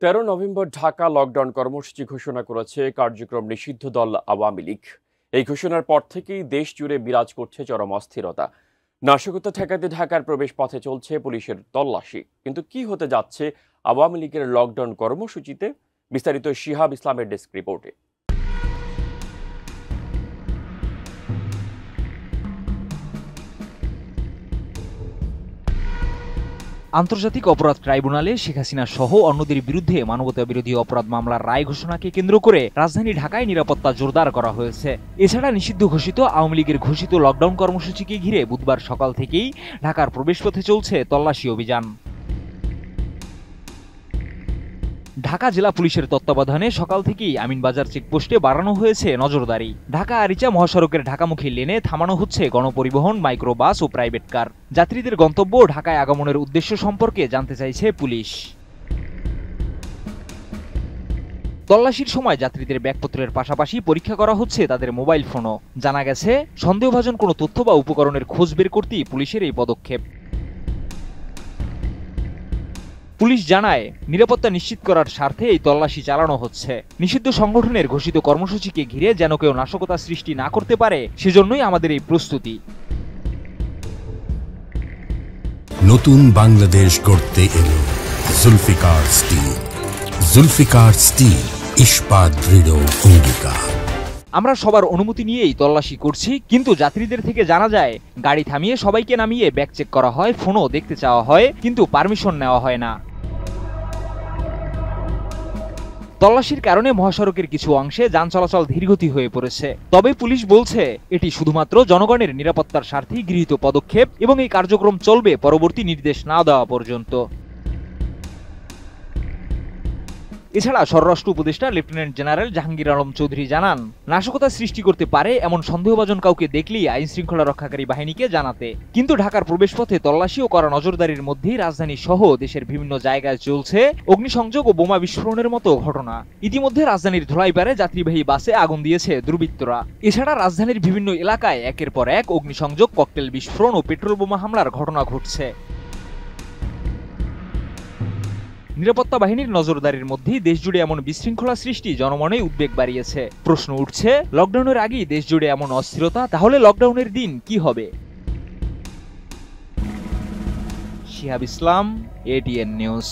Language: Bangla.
13 নভেম্বর ঢাকা লকডাউন কর্মসূচি ঘোষণা করেছে কার্যক্রম নিষিদ্ধ দল আওয়ামী লীগ। এই ঘোষণার পর থেকেই দেশ জুড়ে বিরাজ করছে চরম অস্থিরতা। নাশকতা ঠেকাতে ঢাকার প্রবেশ পথে চলছে পুলিশের তল্লাশি। কিন্তু কি হতে যাচ্ছে আওয়ামী লীগের লকডাউন কর্মসূচিতে? বিস্তারিত শিহাব ইসলামের ডেস্ক রিপোর্টে। আন্তর্জাতিক অপরাধ ট্রাইব্যুনালে শেখ হাসিনা সহ অন্যদের বিরুদ্ধে মানবতা বিরোধী অপরাধ মামলার রায় ঘোষণাকে কেন্দ্র করে রাজধানী ঢাকায় নিরাপত্তা জোরদার করা হয়েছে। এছাড়া নিষিদ্ধ ঘোষিত আওয়ামী লীগের ঘোষিত লকডাউন কর্মসূচিকে ঘিরে বুধবার সকাল থেকেই ঢাকার প্রবেশপথে চলছে তল্লাশি অভিযান। ঢাকা জেলা পুলিশের তত্ত্বাবধানে সকাল থেকেই আমিনবাজার চেকপোস্টে বাড়ানো হয়েছে নজরদারি। ঢাকা আরিচা মহাসড়কের ঢাকামুখী লেনে থামানো হচ্ছে গণপরিবহন, মাইক্রোবাস ও প্রাইভেট কার। যাত্রীদের গন্তব্য ঢাকায় আগমনের উদ্দেশ্য সম্পর্কে জানতে চাইছে পুলিশ। তল্লাশির সময় যাত্রীদের ব্যাগপত্রের পাশাপাশি পরীক্ষা করা হচ্ছে তাদের মোবাইল ফোনও। জানা গেছে, সন্দেহভাজন কোনো তথ্য বা উপকরণের খোঁজ বের করতেই পুলিশের এই পদক্ষেপ। পুলিশ জানায়, নিরাপত্তা নিশ্চিত করার স্বার্থে এই তল্লাশি চালানো হচ্ছে। নিষিদ্ধ সংগঠনের ঘোষিত কর্মসূচিকে ঘিরে যেন কেউ নাশকতা সৃষ্টি না করতে পারে, সেজন্যই আমাদের এই প্রস্তুতি। নতুন বাংলাদেশ গড়তে এলো জুলফিকার স্টিল। জুলফিকার স্টিল, ইস্পাত দৃঢ় অঙ্গীকার। আমরা সবার অনুমতি নিয়েই তল্লাশি করছি, কিন্তু যাত্রীদের থেকে জানা যায় গাড়ি থামিয়ে সবাইকে নামিয়ে ব্যাগ চেক করা হয়, ফোনও দেখতে চাওয়া হয়, কিন্তু পারমিশন নেওয়া হয় না। তল্লাশির কারণে মহাসড়কের কিছু অংশে যান চলাচল ধীরগতি হয়ে পড়েছে। তবে পুলিশ বলছে, এটি শুধুমাত্র জনগণের নিরাপত্তার স্বার্থেই গৃহীত পদক্ষেপ এবং এই কার্যক্রম চলবে পরবর্তী নির্দেশ না দেওয়া পর্যন্ত। এছাড়া স্বরাষ্ট্র উপদেষ্টা লেফটেন্যান্ট জেনারেল জাহাঙ্গীর আলম চৌধুরী জানান, নাশকতা সৃষ্টি করতে পারে এমন সন্দেহভাজন কাউকে দেখলেই আইন শৃঙ্খলা রক্ষাকারী বাহিনীকে জানাতে। কিন্তু ঢাকার প্রবেশপথে তল্লাশি ও কড়া নজরদারির মধ্যেই রাজধানী সহ দেশের বিভিন্ন জায়গায় চলছে অগ্নিসংযোগ ও বোমা বিস্ফোরণের মতো ঘটনা। ইতিমধ্যে রাজধানীর ধোলাইপাড়ে যাত্রীবাহী বাসে আগুন দিয়েছে দুর্বৃত্তরা। এছাড়া রাজধানীর বিভিন্ন এলাকায় একের পর এক অগ্নিসংযোগ, ককটেল বিস্ফোরণ ও পেট্রোল বোমা হামলার ঘটনা ঘটছে। নিরাপত্তা বাহিনীর নজরদারির মধ্যেই দেশজুড়ে এমন বিশৃঙ্খলা সৃষ্টি জনমনে উদ্বেগ বাড়িয়েছে। প্রশ্ন উঠছে, লকডাউনের আগেই দেশজুড়ে এমন অস্থিরতা, তাহলে লকডাউনের দিন কি হবে? শিহাব ইসলাম, এটিএন নিউজ।